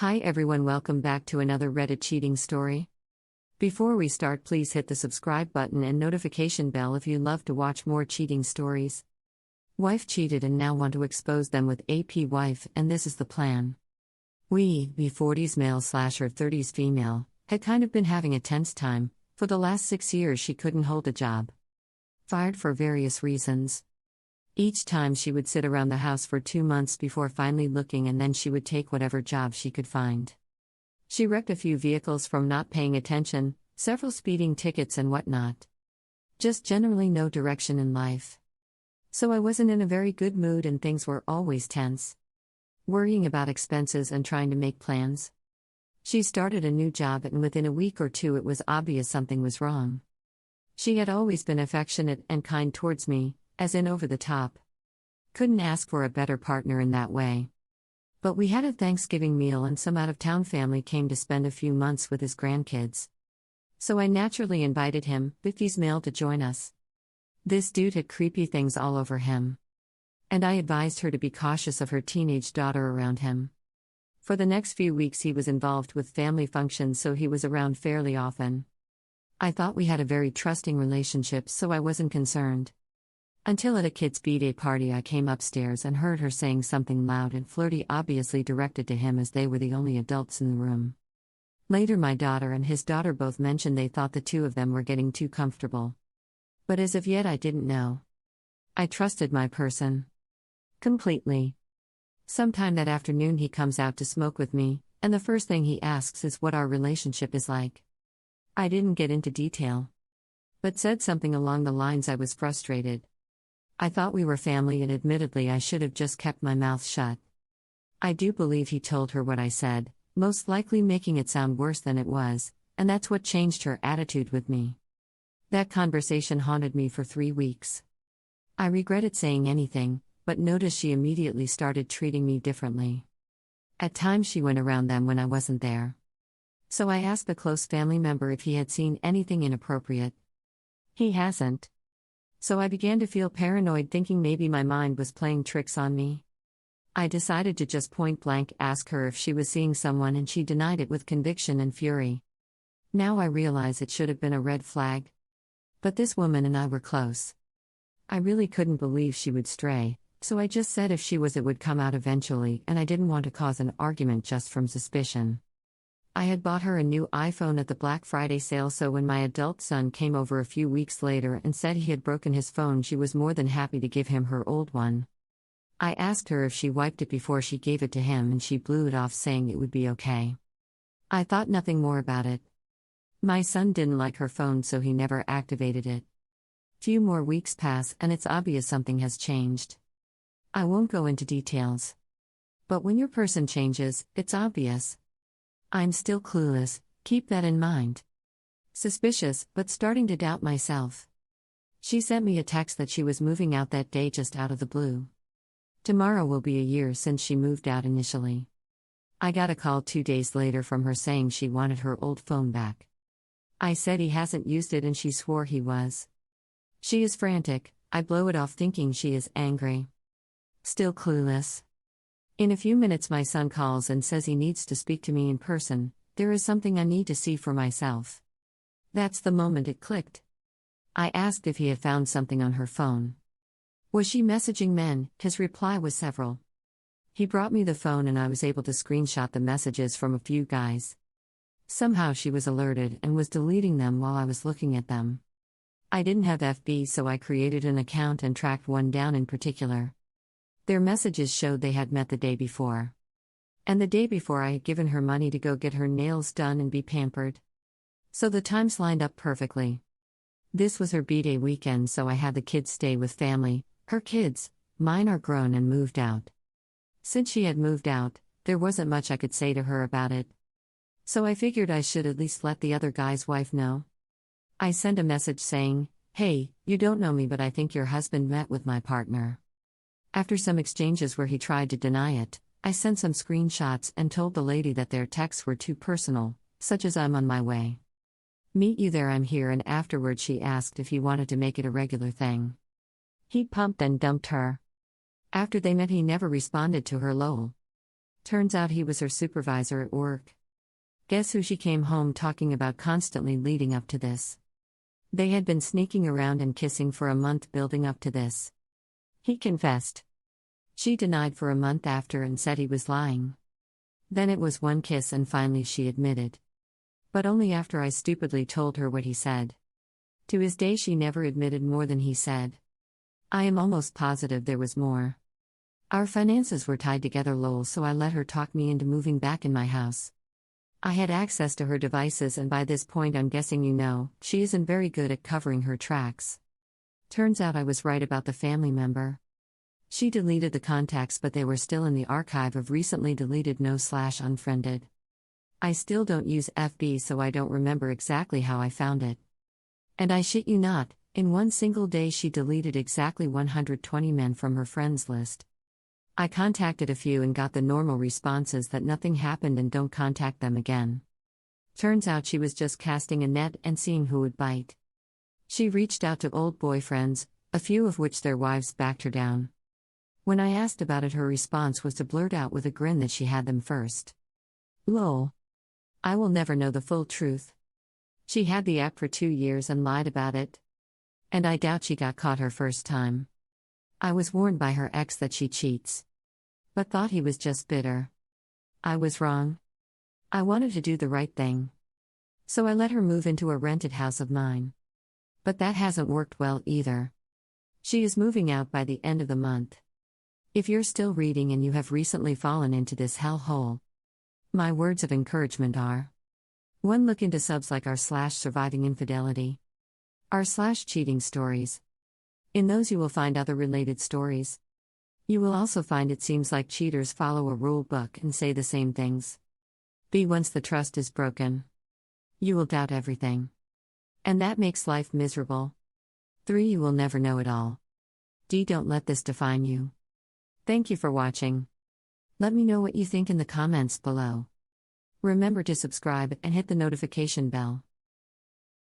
Hi everyone, welcome back to another Reddit cheating story. Before we start, please hit the subscribe button and notification bell if you love to watch more cheating stories. Wife cheated and now want to expose them with AP wife, and this is the plan. We, 40s male/her 30s female, had kind of been having a tense time. For the last 6 years she couldn't hold a job. Fired for various reasons. Each time she would sit around the house for 2 months before finally looking, and then she would take whatever job she could find. She wrecked a few vehicles from not paying attention, several speeding tickets and whatnot. Just generally no direction in life. So I wasn't in a very good mood and things were always tense. Worrying about expenses and trying to make plans. She started a new job and within a week or two it was obvious something was wrong. She had always been affectionate and kind towards me, as in over the top. Couldn't ask for a better partner in that way. But we had a Thanksgiving meal and some out-of-town family came to spend a few months with his grandkids. So I naturally invited him, 50s male, to join us. This dude had creepy things all over him. And I advised her to be cautious of her teenage daughter around him. For the next few weeks he was involved with family functions, so he was around fairly often. I thought we had a very trusting relationship, so I wasn't concerned. Until at a kid's b-day party I came upstairs and heard her saying something loud and flirty, obviously directed to him, as they were the only adults in the room. Later my daughter and his daughter both mentioned they thought the two of them were getting too comfortable. But as of yet I didn't know. I trusted my person. Completely. Sometime that afternoon he comes out to smoke with me, and the first thing he asks is what our relationship is like. I didn't get into detail, but said something along the lines I was frustrated. I thought we were family, and admittedly I should have just kept my mouth shut. I do believe he told her what I said, most likely making it sound worse than it was, and that's what changed her attitude with me. That conversation haunted me for 3 weeks. I regretted saying anything, but noticed she immediately started treating me differently. At times she went around them when I wasn't there. So I asked a close family member if he had seen anything inappropriate. He hasn't. So I began to feel paranoid, thinking maybe my mind was playing tricks on me. I decided to just point blank ask her if she was seeing someone, and she denied it with conviction and fury. Now I realize it should have been a red flag. But this woman and I were close. I really couldn't believe she would stray, so I just said if she was it would come out eventually, and I didn't want to cause an argument just from suspicion. I had bought her a new iPhone at the Black Friday sale, so when my adult son came over a few weeks later and said he had broken his phone, she was more than happy to give him her old one. I asked her if she wiped it before she gave it to him, and she blew it off, saying it would be okay. I thought nothing more about it. My son didn't like her phone, so he never activated it. Few more weeks pass and it's obvious something has changed. I won't go into details. But when your person changes, it's obvious. I'm still clueless, keep that in mind. Suspicious, but starting to doubt myself. She sent me a text that she was moving out that day, just out of the blue. Tomorrow will be a year since she moved out initially. I got a call 2 days later from her saying she wanted her old phone back. I said he hasn't used it, and she swore he was. She is frantic. I blow it off thinking she is angry. Still clueless. In a few minutes my son calls and says he needs to speak to me in person. There is something I need to see for myself. That's the moment it clicked. I asked if he had found something on her phone. Was she messaging men? His reply was several. He brought me the phone and I was able to screenshot the messages from a few guys. Somehow she was alerted and was deleting them while I was looking at them. I didn't have FB, so I created an account and tracked one down in particular. Their messages showed they had met the day before. And the day before I had given her money to go get her nails done and be pampered. So the times lined up perfectly. This was her b-day weekend, so I had the kids stay with family. Her kids, mine, are grown and moved out. Since she had moved out, there wasn't much I could say to her about it. So I figured I should at least let the other guy's wife know. I sent a message saying, "Hey, you don't know me, but I think your husband met with my partner." After some exchanges where he tried to deny it, I sent some screenshots and told the lady that their texts were too personal, such as "I'm on my way. Meet you there, I'm here," and afterward she asked if he wanted to make it a regular thing. He pumped and dumped her. After they met he never responded to her, lol. Turns out he was her supervisor at work. Guess who she came home talking about constantly leading up to this? They had been sneaking around and kissing for a month building up to this. He confessed. She denied for a month after and said he was lying. Then it was one kiss and finally she admitted. But only after I stupidly told her what he said. To his day she never admitted more than he said. I am almost positive there was more. Our finances were tied together lol, so I let her talk me into moving back in my house. I had access to her devices and by this point I'm guessing you know, she isn't very good at covering her tracks. Turns out I was right about the family member. She deleted the contacts but they were still in the archive of recently deleted no/unfriended. I still don't use FB so I don't remember exactly how I found it. And I shit you not, in one single day she deleted exactly 120 men from her friends list. I contacted a few and got the normal responses that nothing happened and don't contact them again. Turns out she was just casting a net and seeing who would bite. She reached out to old boyfriends, a few of which their wives backed her down. When I asked about it her response was to blurt out with a grin that she had them first. Lol. I will never know the full truth. She had the app for 2 years and lied about it. And I doubt she got caught her first time. I was warned by her ex that she cheats. But thought he was just bitter. I was wrong. I wanted to do the right thing. So I let her move into a rented house of mine. But that hasn't worked well either. She is moving out by the end of the month. If you're still reading and you have recently fallen into this hellhole, my words of encouragement are: 1. Look into subs like r/surviving infidelity, r/cheating stories. In those you will find other related stories. You will also find it seems like cheaters follow a rule book and say the same things. B. Once the trust is broken, you will doubt everything. And that makes life miserable. 3. You will never know it all. D. Don't let this define you. Thank you for watching. Let me know what you think in the comments below. Remember to subscribe and hit the notification bell.